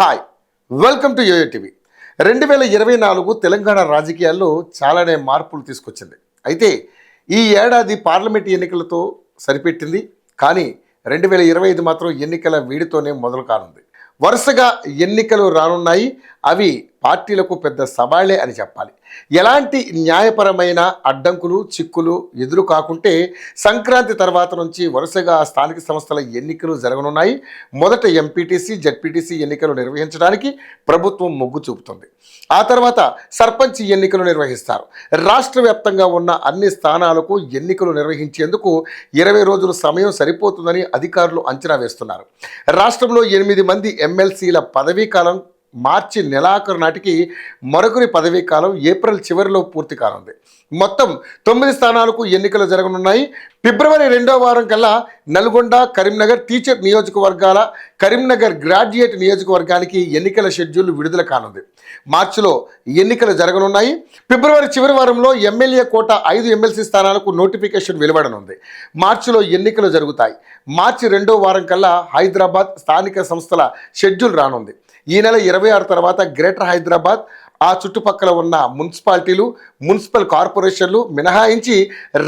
Hi, welcome to Yoyo TV. 2024 Telangana రాజకీయాల్లో చాలానే మార్పులు తీసుకొచ్చింది. అయితే ఈ ఏడాది పార్లమెంట్ ఎన్నికలతో సరిపెట్టింది. కానీ 2025 మాత్రం ఎన్నికల వేడితోనే మొదలు కానుంది. వరుసగా ఎన్నికలు రానున్నాయి. అవి పార్టీలకు పెద్ద సవాళ్లే అని చెప్పాలి. ఎలాంటి న్యాయపరమైన అడ్డంకులు చిక్కులు ఎదురు కాకుంటే సంక్రాంతి తర్వాత నుంచి వరుసగా స్థానిక సంస్థల ఎన్నికలు జరగనున్నాయి. మొదట ఎంపీటీసీ జెడ్పీటీసీ ఎన్నికలు నిర్వహించడానికి ప్రభుత్వం మొగ్గు చూపుతుంది. ఆ తర్వాత సర్పంచ్ ఎన్నికలు నిర్వహిస్తారు. రాష్ట్ర వ్యాప్తంగా ఉన్న అన్ని స్థానాలకు ఎన్నికలు నిర్వహించేందుకు 20 రోజుల సమయం సరిపోతుందని అధికారులు అంచనా వేస్తున్నారు. రాష్ట్రంలో 8 మంది ఎమ్మెల్సీల పదవీ కాలం మార్చి నెలాఖరు నాటికి, మరొకరి పదవీ కాలం ఏప్రిల్ చివరిలో పూర్తి కానుంది. మొత్తం 9 స్థానాలకు ఎన్నికలు జరగనున్నాయి. ఫిబ్రవరి 2వ వారం కల్లా నల్గొండ, కరీంనగర్ టీచర్ నియోజకవర్గాల, కరీంనగర్ గ్రాడ్యుయేట్ నియోజకవర్గానికి ఎన్నికల షెడ్యూల్ విడుదల కానుంది. మార్చిలో ఎన్నికలు జరగనున్నాయి. ఫిబ్రవరి చివరి వారంలో ఎమ్మెల్యే కోట 5 ఎమ్మెల్సీ స్థానాలకు నోటిఫికేషన్ వెలువడనుంది. మార్చిలో ఎన్నికలు జరుగుతాయి. మార్చి 2వ వారం కల్లా హైదరాబాద్ స్థానిక సంస్థల షెడ్యూల్ రానుంది. ఈ నెల 26 తర్వాత గ్రేటర్ హైదరాబాద్, ఆ చుట్టుపక్కల ఉన్న మున్సిపాలిటీలు, మున్సిపల్ కార్పొరేషన్లు మినహాయించి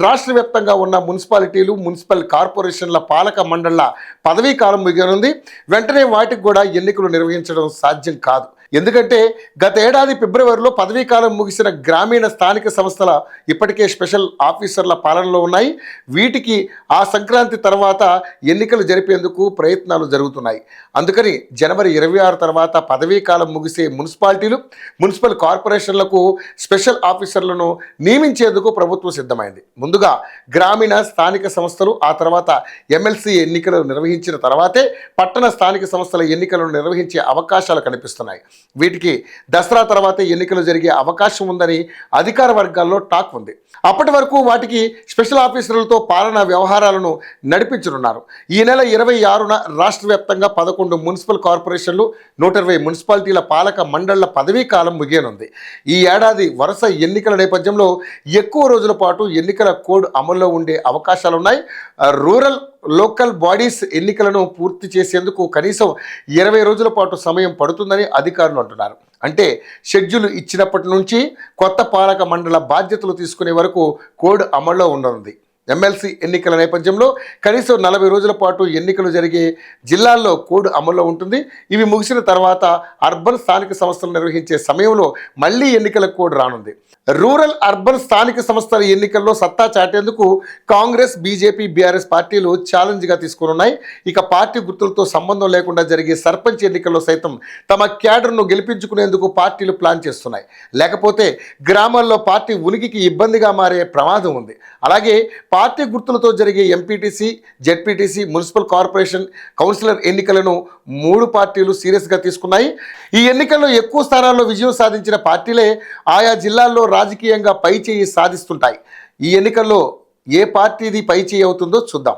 రాష్ట్ర వ్యాప్తంగా ఉన్న మున్సిపాలిటీలు, మున్సిపల్ కార్పొరేషన్ల పాలక మండళ్ల పదవీ కాలం ముగియనుంది. వెంటనే వాటికి కూడా ఎన్నికలు నిర్వహించడం సాధ్యం కాదు. ఎందుకంటే గత ఏడాది ఫిబ్రవరిలో పదవీ కాలం ముగిసిన గ్రామీణ స్థానిక సంస్థల ఇప్పటికే స్పెషల్ ఆఫీసర్ల పాలనలో ఉన్నాయి. వీటికి ఆ సంక్రాంతి తర్వాత ఎన్నికలు జరిపేందుకు ప్రయత్నాలు జరుగుతున్నాయి. అందుకని జనవరి 26 తర్వాత పదవీ కాలం ముగిసే మున్సిపాలిటీలు, మున్సిపల్ కార్పొరేషన్లకు స్పెషల్ ఆఫీసర్లను నియమించేందుకు ప్రభుత్వం సిద్ధమైంది. ముందుగా గ్రామీణ స్థానిక సంస్థలు, ఆ తర్వాత ఎమ్మెల్సీ ఎన్నికలు నిర్వహించిన తర్వాతే పట్టణ స్థానిక సంస్థల ఎన్నికలను నిర్వహించే అవకాశాలు కనిపిస్తున్నాయి. వీటికి దసరా తర్వాత ఎన్నికలు జరిగే అవకాశం ఉందని అధికార వర్గాల్లో టాక్ ఉంది. అప్పటి వరకు వాటికి స్పెషల్ ఆఫీసర్లతో పాలనా వ్యవహారాలను నడిపించనున్నారు. ఈ నెల 26న రాష్ట్ర వ్యాప్తంగా 11 మున్సిపల్ కార్పొరేషన్లు, 120 మున్సిపాలిటీల పాలక మండళ్ల పదవీ కాలం ముగియనుంది. ఈ ఏడాది వరుస ఎన్నికల నేపథ్యంలో ఎక్కువ రోజుల పాటు ఎన్నికల కోడ్ అమల్లో ఉండే అవకాశాలున్నాయి. రూరల్ లోకల్ బాడీస్ ఎన్నికలను పూర్తి చేసేందుకు కనీసం 20 రోజుల పాటు సమయం పడుతుందని అధికారులు అంటున్నారు. అంటే షెడ్యూల్ ఇచ్చినప్పటి నుంచి కొత్త పాలక మండల బాధ్యతలు తీసుకునే వరకు కోడ్ అమల్లో ఉండనుంది. ఎమ్మెల్సీ ఎన్నికల నేపథ్యంలో కనీసం 40 రోజుల పాటు ఎన్నికలు జరిగే జిల్లాల్లో కోడ్ అమల్లో ఉంటుంది. ఇవి ముగిసిన తర్వాత అర్బన్ స్థానిక సంస్థలు నిర్వహించే సమయంలో మళ్లీ ఎన్నికల కోడ్ రానుంది. రూరల్ అర్బన్ స్థానిక సంస్థల ఎన్నికల్లో సత్తా చాటేందుకు కాంగ్రెస్, బీజేపీ, బీఆర్ఎస్ పార్టీలు ఛాలెంజ్గా తీసుకున్నాయి. ఇక పార్టీ గుర్తులతో సంబంధం లేకుండా జరిగే సర్పంచ్ ఎన్నికల్లో సైతం తమ క్యాడర్ను గెలిపించుకునేందుకు పార్టీలు ప్లాన్ చేస్తున్నాయి. లేకపోతే గ్రామాల్లో పార్టీ ఉనికికి ఇబ్బందిగా మారే ప్రమాదం ఉంది. అలాగే పార్టీ గుర్తులతో జరిగే MPTC, ZPTC, municipal corporation, councillor ఎన్నికలను 3 పార్టీలు సీరియస్గా తీసుకున్నాయి. ఈ ఎన్నికల్లో ఎక్కువ స్థానాల్లో విజయం సాధించిన పార్టీలే ఆయా జిల్లాల్లో రాజకీయంగా పైచేయి సాధిస్తుంటాయి. ఈ ఎన్నికల్లో ఏ పార్టీది పైచేయి అవుతుందో చూద్దాం.